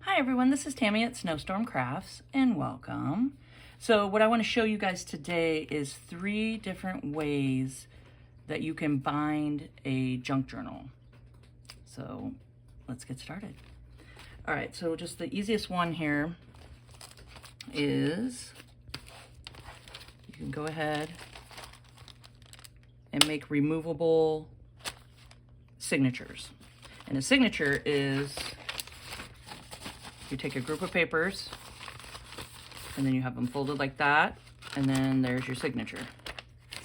Hi everyone, this is Tammy at Snowstorm Crafts and welcome. So what I want to show you guys today is 3 different ways that you can bind a junk journal. So let's get started. All right, so just the easiest one here is you can go ahead and make removable signatures. And a signature is you take a group of papers and then you have them folded like that, and then there's your signature.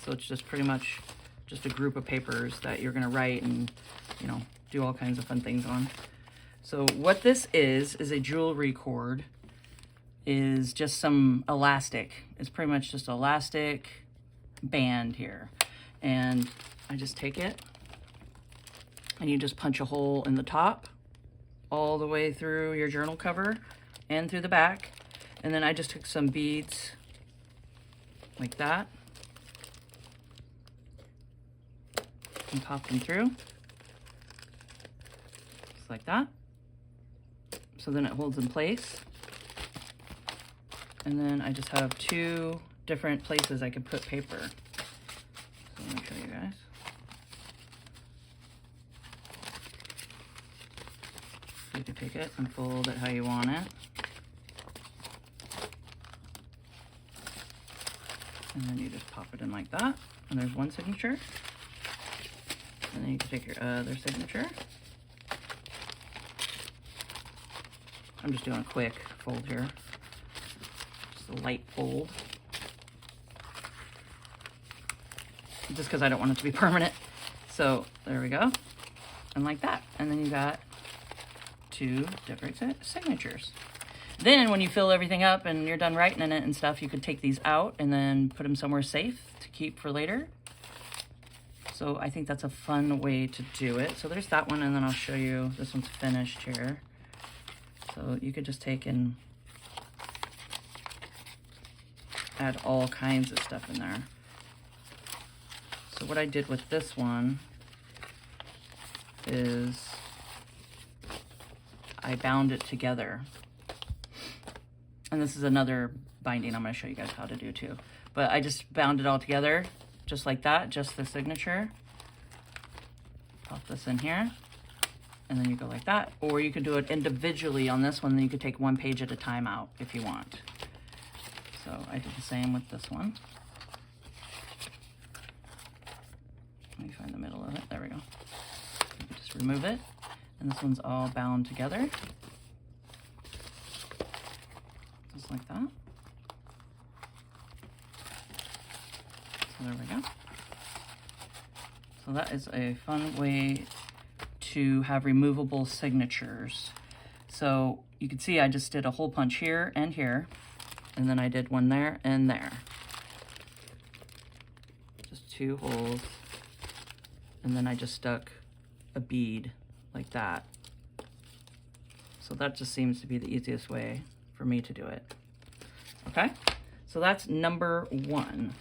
So it's just pretty much just a group of papers that you're gonna write and, you know, do all kinds of fun things on. So what this is a jewelry cord, is just some elastic. It's pretty much just elastic band here. And I just take it and you just punch a hole in the top all the way through your journal cover and through the back. And then I just took some beads like that and popped them through just like that. So then it holds in place. And then I just have 2 different places I can put paper. So let me show you guys. You can take it and fold it how you want it. And then you just pop it in like that. And there's one signature. And then you can take your other signature. I'm just doing a quick fold here. Just a light fold. Just because I don't want it to be permanent. So there we go. And like that. And then you got 2 different signatures. Then when you fill everything up and you're done writing in it and stuff, you could take these out and then put them somewhere safe to keep for later. So I think that's a fun way to do it. So there's that one, and then I'll show you, this one's finished here. So you could just take and add all kinds of stuff in there. So what I did with this one is I bound it together. And this is another binding I'm going to show you guys how to do too. But I just bound it all together just like that, just the signature. Pop this in here, and then you go like that. Or you could do it individually on this one, then you could take 1 page at a time out if you want. So I did the same with this one. Let me find the middle of it. There we go. You can just remove it. And this one's all bound together. Just like that. So there we go. So that is a fun way to have removable signatures. So you can see I just did a hole punch here and here, and then I did one there and there. Just 2 holes. And then I just stuck a bead like that. So that just seems to be the easiest way for me to do it. Okay, so that's number 1.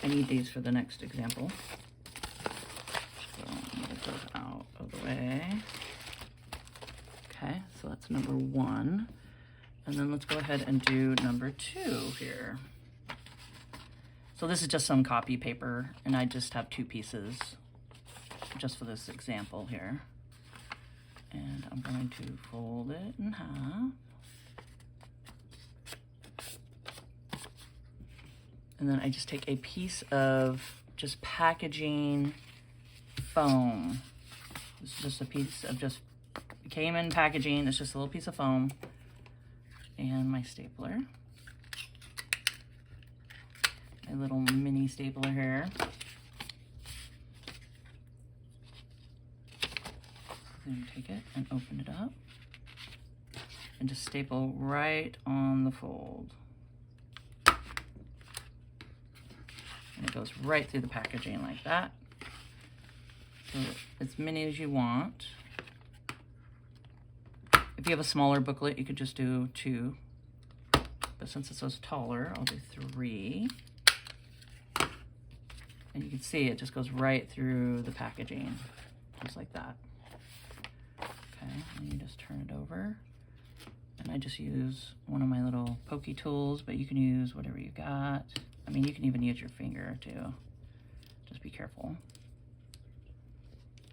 I need these for the next example. So move those out of the way. Okay, so that's number 1. And then let's go ahead and do number 2 here. So this is just some copy paper, and I just have 2 pieces just for this example here. And I'm going to fold it in half. And then I just take a piece of just packaging foam. This is just a piece of it came in packaging. It's just a little piece of foam. And my stapler. A little mini stapler here. Then you take it and open it up and just staple right on the fold. And it goes right through the packaging like that. So as many as you want. If you have a smaller booklet, you could just do 2. But since this was taller, I'll do 3. And you can see it just goes right through the packaging, just like that. Okay, and you just turn it over. And I just use one of my little pokey tools, but you can use whatever you got. I mean, you can even use your finger too. Just be careful.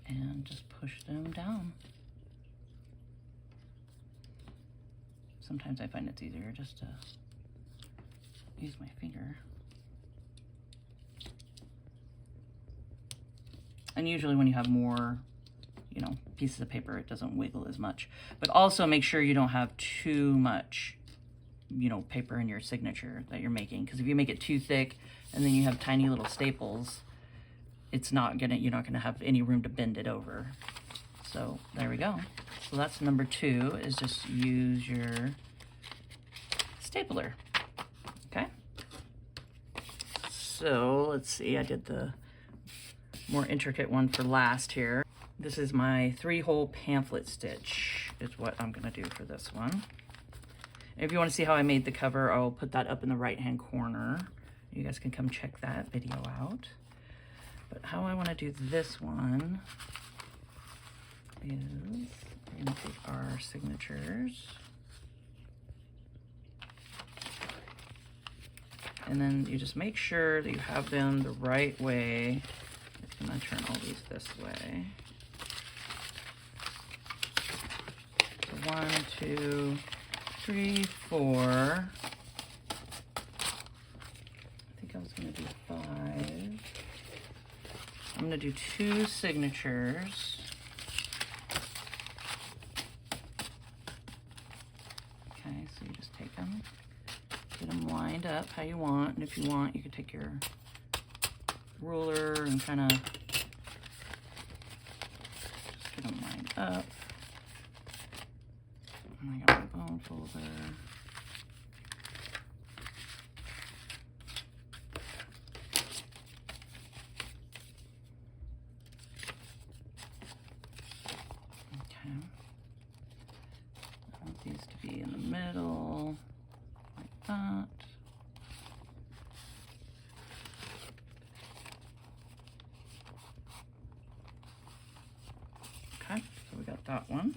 And just push them down. Sometimes I find it's easier just to use my finger. And usually when you have more, you know, pieces of paper, it doesn't wiggle as much. But also make sure you don't have too much, you know, paper in your signature that you're making. Because if you make it too thick and then you have tiny little staples, it's not gonna, you're not gonna have any room to bend it over. So there we go. So that's number 2, is just use your stapler. Okay. So let's see, I did the more intricate one for last here. This is my 3-hole pamphlet stitch is what I'm gonna do for this one. And if you wanna see how I made the cover, I'll put that up in the right-hand corner. You guys can come check that video out. But how I wanna do this one is we're gonna take our signatures. And then you just make sure that you have them the right way. I'm gonna turn all these this way. So 1, 2, 3, 4. I think I was gonna do 5. I'm gonna do 2 signatures. Okay, so you just take them, get them lined up how you want, and if you want, you can take your ruler and kind of just get them lined up. And I got my bone folder. Okay. I want these to be in the middle, like that. Okay, so we got that one.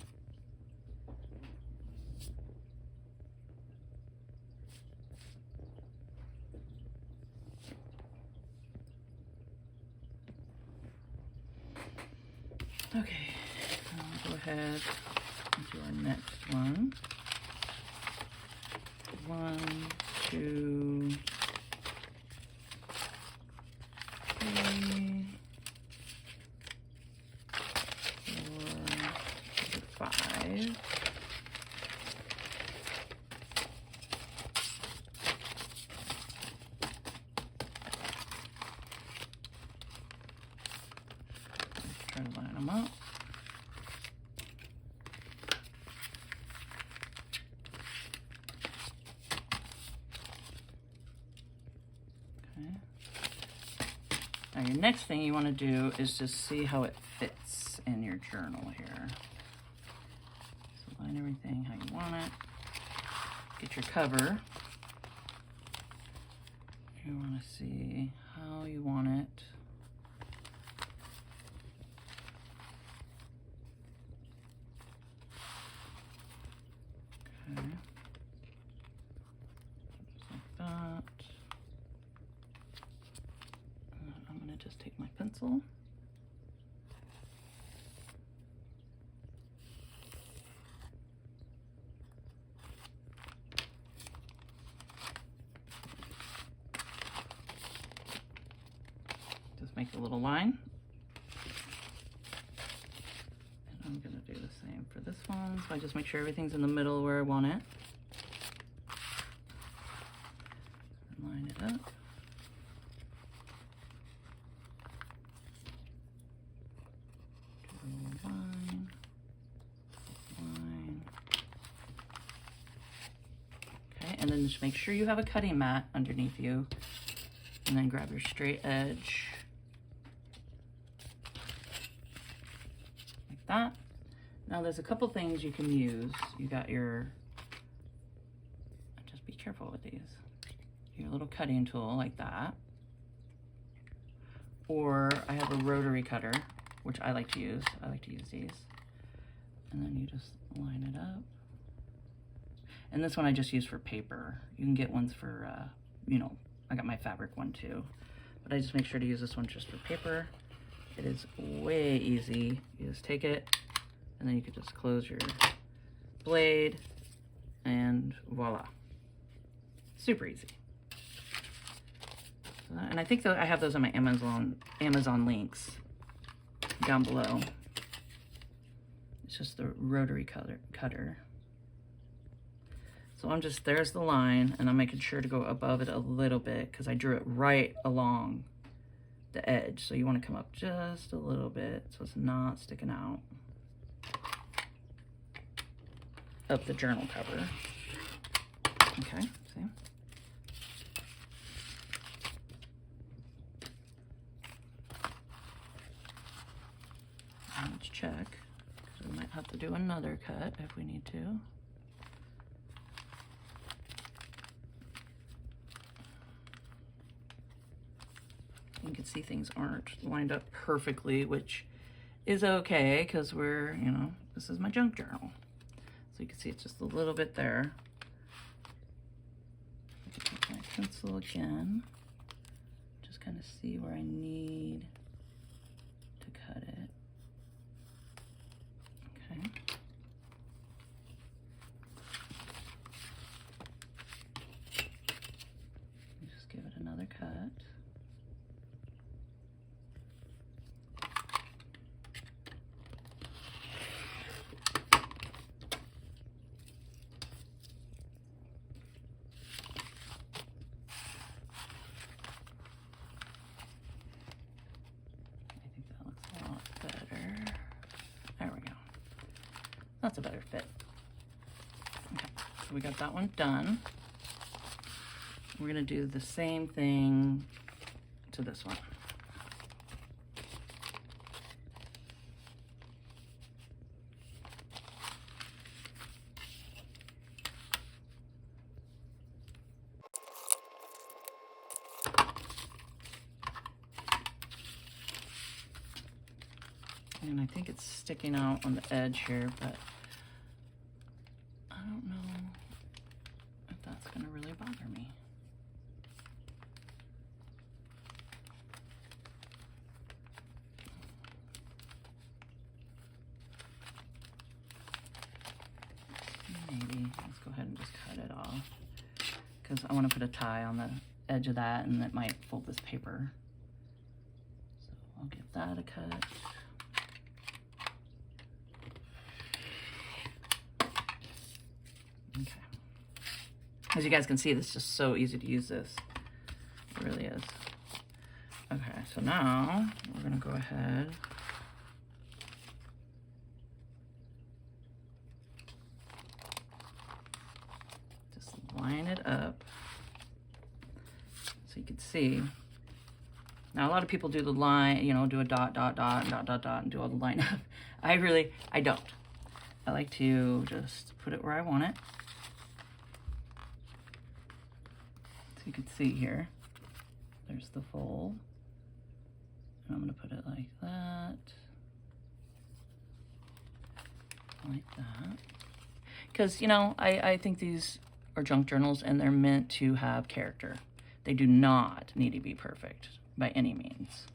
Okay, I'll go ahead and do our next one. 1, 2, 3, 4, 5. Try to line them up. Now your next thing you want to do is just see how it fits in your journal here. So line everything how you want it. Get your cover. You want to see how you want it. Okay. Just like that. I'm going to just take my pencil. Just make a little line. And I'm going to do the same for this one. So I just make sure everything's in the middle where I want it. Line it up. And then just make sure you have a cutting mat underneath you, and then grab your straight edge like that. Now there's a couple things you can use. You got your, just be careful with these, your little cutting tool like that, or I have a rotary cutter, which I like to use. I like to use these. And then you just line it up. And this one I just use for paper. You can get ones for, you know, I got my fabric one too. But I just make sure to use this one just for paper. It is way easy. You just take it, and then you can just close your blade, and voila. Super easy. And I think that I have those on my Amazon links down below. It's just the rotary cutter. So I'm just, there's the line, and I'm making sure to go above it a little bit because I drew it right along the edge. So you want to come up just a little bit so it's not sticking out of the journal cover. Okay, see? And let's check, because we might have to do another cut if we need to. You can see things aren't lined up perfectly, which is okay because we're, you know, this is my junk journal. So you can see it's just a little bit there. I can take my pencil again, just kind of see where I need to cut it. Okay. Just give it another cut. That's a better fit. Okay, so we got that one done. We're gonna do the same thing to this one. And I think it's sticking out on the edge here, but I don't know if that's going to really bother me. Maybe let's go ahead and just cut it off because I want to put a tie on the edge of that, and it might fold this paper. So I'll give that a cut. Okay. As you guys can see, it's just so easy to use this. It really is. Okay, so now we're gonna go ahead. Just line it up so you can see. Now a lot of people do the line, you know, do a dot, dot, dot, dot, dot, dot, and do all the line up. I don't. I like to just put it where I want it. So you can see here, there's the fold. And I'm gonna put it like that. Like that. Because, you know, I think these are junk journals and they're meant to have character. They do not need to be perfect by any means.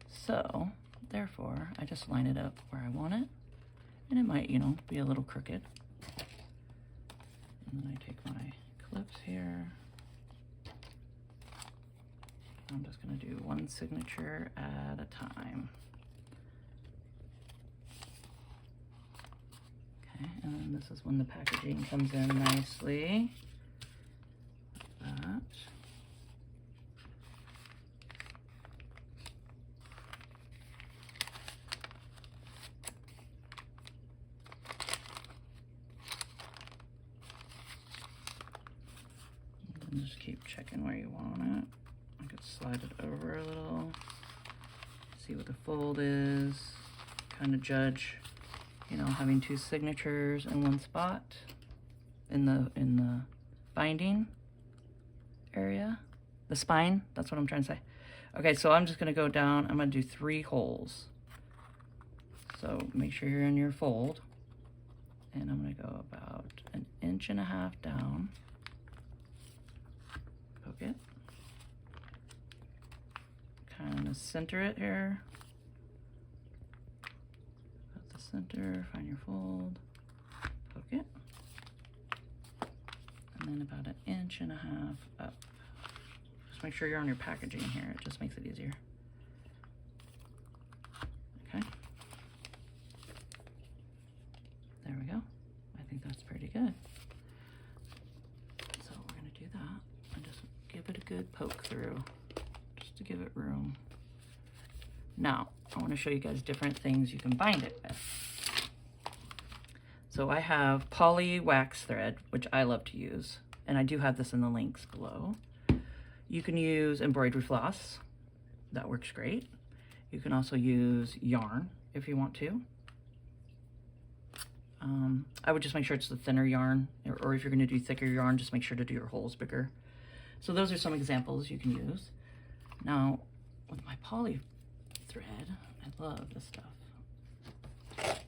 So, therefore, I just line it up where I want it. And it might, you know, be a little crooked. And then I take my clips here. I'm just going to do one signature at a time. Okay, and then this is when the packaging comes in nicely. Like that. And just keep checking where you want it. I could slide it over a little, see what the fold is, kind of judge, you know, having two signatures in one spot in the binding area, the spine, that's what I'm trying to say. Okay, so I'm just gonna go down, I'm gonna do 3 holes. So make sure you're in your fold. And I'm gonna go about 1.5 inches down. Poke it. Kind of center it here. At the center, find your fold. Poke it. And then about 1.5 inches up. Just make sure you're on your packaging here. It just makes it easier. Okay. There we go. I think that's pretty good. So we're gonna do that and just give it a good poke through, just to give it room. Now, I wanna show you guys different things you can bind it with. So I have poly wax thread, which I love to use, and I do have this in the links below. You can use embroidery floss, that works great. You can also use yarn if you want to. I would just make sure it's the thinner yarn, or if you're gonna do thicker yarn, just make sure to do your holes bigger. So those are some examples you can use. Now, with my poly thread, I love this stuff.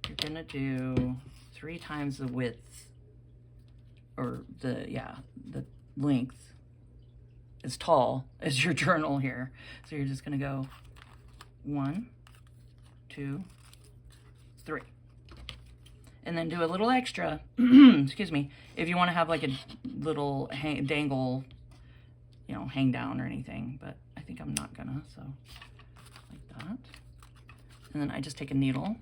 You're gonna do 3 times the width, or the length as tall as your journal here. So you're just gonna go 1, 2, 3. And then do a little extra, excuse me, if you wanna have like a little dangle, you know, hang down or anything, but I think I'm not gonna, so like that. And then I just take a needle.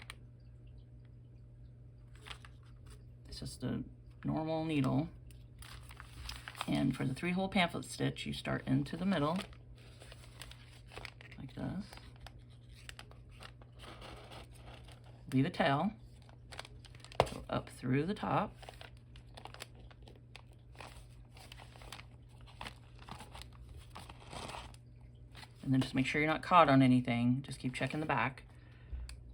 It's just a normal needle. And for the 3-hole pamphlet stitch, you start into the middle, like this. Leave a tail, go up through the top. And then just make sure you're not caught on anything. Just keep checking the back.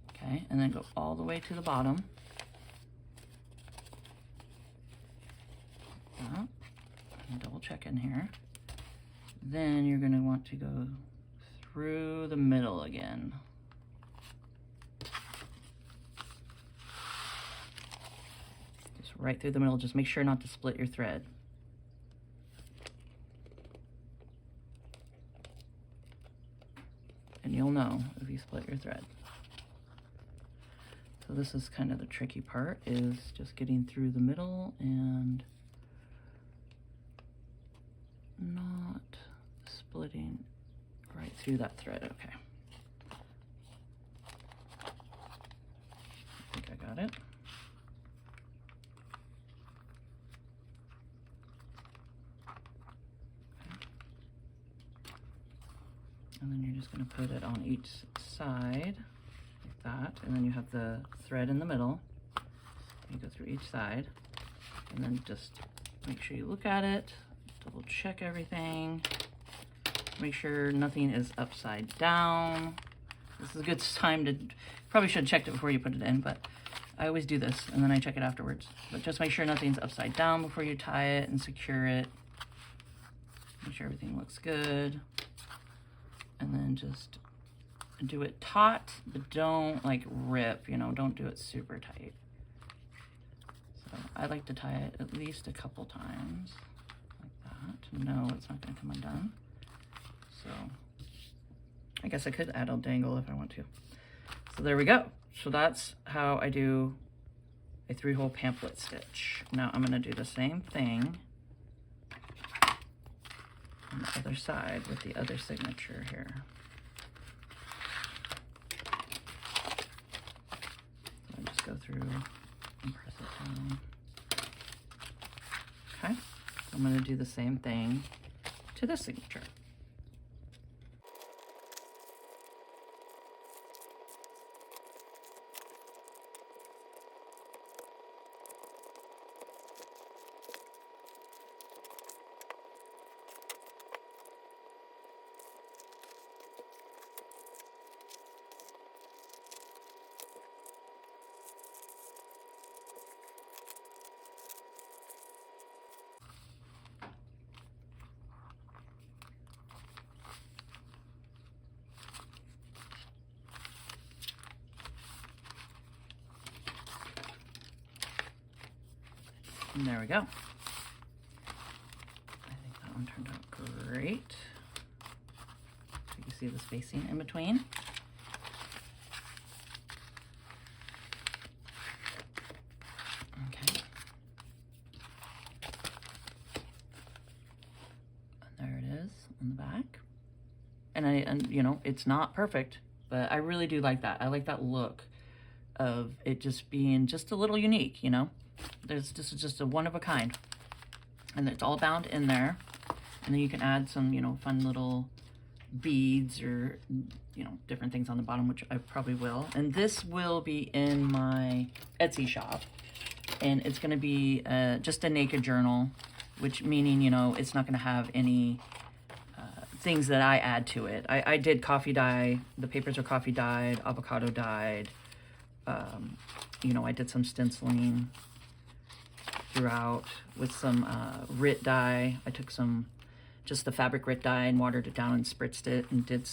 Okay, and then go all the way to the bottom. And double check in here. Then you're gonna want to go through the middle again. Just right through the middle. Just make sure not to split your thread. And you'll know if you split your thread. So this is kind of the tricky part, is just getting through the middle and not splitting right through that thread. Okay. I think I got it. Okay. And then you're just going to put it on each side like that, and then you have the thread in the middle. You go through each side, and then just make sure you look at it. Double check everything. Make sure nothing is upside down. This is a good time to, probably should have checked it before you put it in, but I always do this and then I check it afterwards. But just make sure nothing's upside down before you tie it and secure it. Make sure everything looks good. And then just do it taut, but don't like rip, you know, don't do it super tight. So I like to tie it at least a couple times. No, it's not going to come undone. So I guess I could add a dangle if I want to. So there we go. So that's how I do a 3-hole pamphlet stitch. Now I'm going to do the same thing on the other side with the other signature here. So I just go through and press it down. Okay. I'm going to do the same thing to this signature. And there we go. I think that one turned out great. You can see the spacing in between. Okay. And there it is on the back. And you know, it's not perfect, but I really do like that. I like that look of it just being just a little unique, you know? This is just a one of a kind. And it's all bound in there. And then you can add some, you know, fun little beads or, you know, different things on the bottom, which I probably will. And this will be in my Etsy shop. And it's gonna be just a naked journal, which meaning, you know, it's not gonna have any things that I add to it. I did coffee dye. The papers are coffee dyed, avocado dyed. You know, I did some stenciling throughout with some RIT dye. I took just the fabric RIT dye and watered it down and spritzed it and did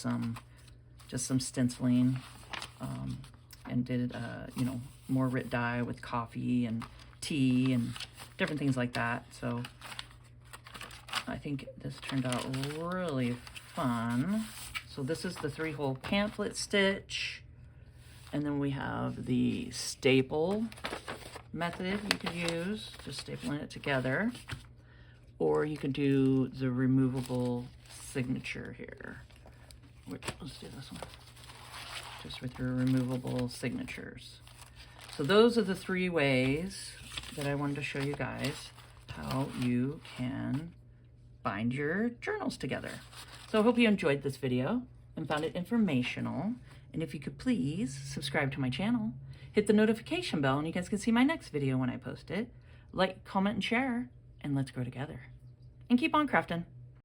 just some stenciling and did, you know, more RIT dye with coffee and tea and different things like that. So I think this turned out really fun. So this is the 3-hole pamphlet stitch. And then we have the staple method you could use, just stapling it together. Or you could do the removable signature here. Let's do this one. Just with your removable signatures. So those are the 3 ways that I wanted to show you guys how you can bind your journals together. So I hope you enjoyed this video and found it informational. And if you could please subscribe to my channel, hit the notification bell, and you guys can see my next video when I post it. Like, comment, and share, and let's grow together. And keep on crafting.